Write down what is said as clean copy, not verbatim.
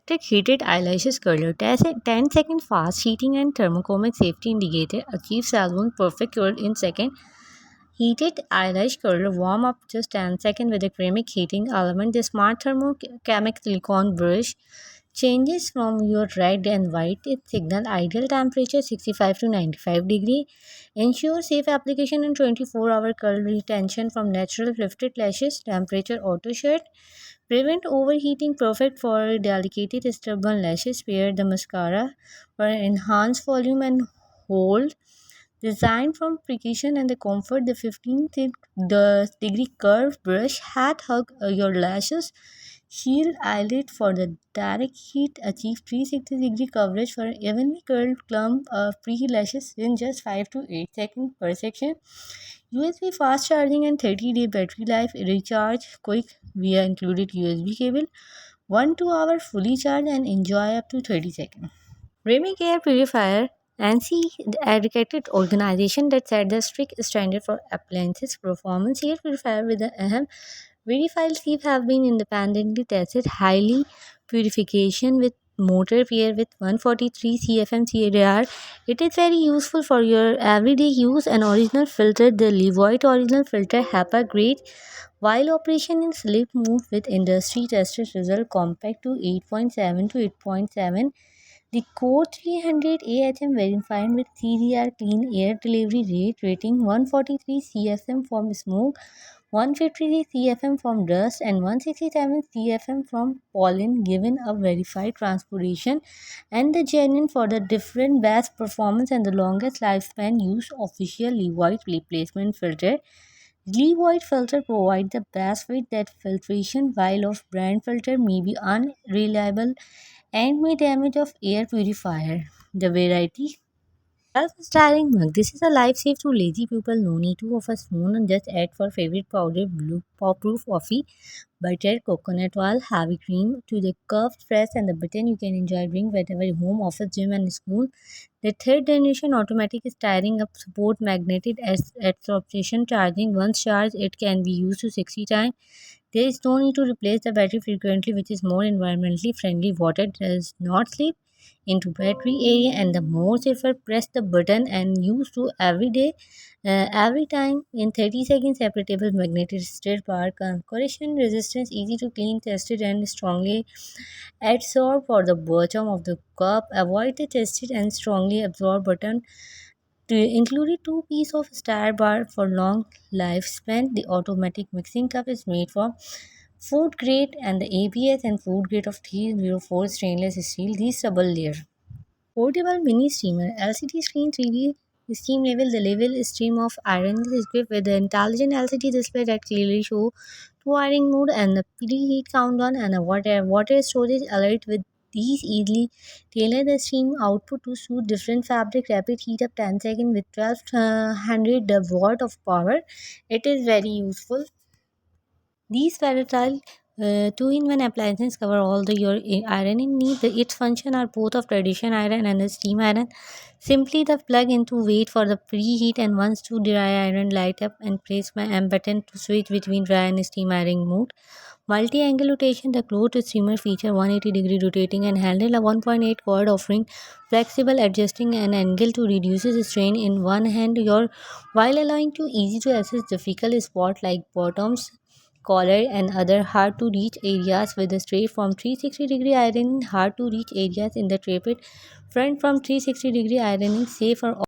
electric heated eyelashes curler. 10-second fast heating and thermochromic safety indicator achieves salon perfect curl in second. Heated eyelash curler warm up just 10 seconds with a ceramic heating element. The smart thermochemic silicone brush changes from your red and white. It signal ideal temperature 65 to 95 degree. Ensure safe application and 24-hour curl retention from natural lifted lashes. Temperature auto shade. Prevent overheating, perfect for delicate stubborn lashes. Pair the mascara for enhanced volume and hold. Designed from precision and the comfort, the 15 degree curved brush hat hug your lashes. Shield eyelid for the direct heat. Achieve 360-degree coverage for evenly curled clump of pre-lashes in just 5 to 8 seconds per section. USB fast charging and 30-day battery life. Recharge quick via included USB cable. 1 2 hour fully charge and enjoy up to 30 seconds. Remake Air Purifier ANSI, the educated organization that set the strict standard for appliances performance. Air purifier with the AHM verified sleeve have been independently tested. Highly purification with motor pair with 143 CFM CAR. It is very useful for your everyday use. An original filter, the Levoit original filter HEPA grade. While operation in sleep mode with industry tested result compact to 8.7 to 8.7. The Core 300 AHM verified with CDR clean air delivery rate rating 143 CFM from smoke, 153 CFM from dust, and 167 CFM from pollen, given a verified transportation and the genuine for the different best performance and the longest lifespan. Use official Levoit replacement filter. Levoit filter provide the best with that filtration, while of brand filter may be unreliable and may damage of air purifier. The variety self-styling mug. This is a life-safe to lazy people. No need to of a spoon and just add for favorite powder, blue pop-proof coffee, butter, coconut oil, heavy cream to the curved press and the button. You can enjoy bring whatever home, office, gym, and school. The third generation automatic styling up support magnetic absorption charging. Once charged, it can be used to 60 times. There is no need to replace the battery frequently, which is more environmentally friendly. Water does not slip into battery area and the more safer. Press the button and use to every day, every time in 30 seconds. Separatable magnetic stir bar corrosion resistance, easy to clean, tested and strongly absorb for the bottom of the cup. Avoid the tested and strongly absorb button to included two piece of star bar for long lifespan. The automatic mixing cup is made from food grade and the ABS and food grade of 304 stainless steel. These double layer. Portable mini steamer LCD screen 3D steam level. The level stream of iron is equipped with the intelligent LCD display that clearly show two ironing mode and the preheat countdown and a water storage alert. With these easily tailor the steam output to suit different fabric. Rapid heat up 10 seconds with 1200 watt of power. It is very useful. These versatile two-in-one appliances cover all the your ironing need. Its function are both of tradition iron and the steam iron. Simply the plug into wait for the preheat and once to dry iron light up and place my M button to switch between dry and steam ironing mode. Multi-angle rotation. The cloth steamer feature 180-degree rotating and handle a 1.8 cord offering flexible adjusting an angle to reduces strain in one hand your while allowing to easy to access difficult spot like bottoms, collar and other hard to reach areas with a straight from 360-degree ironing. Hard to reach areas in the traped front from 360-degree ironing safe for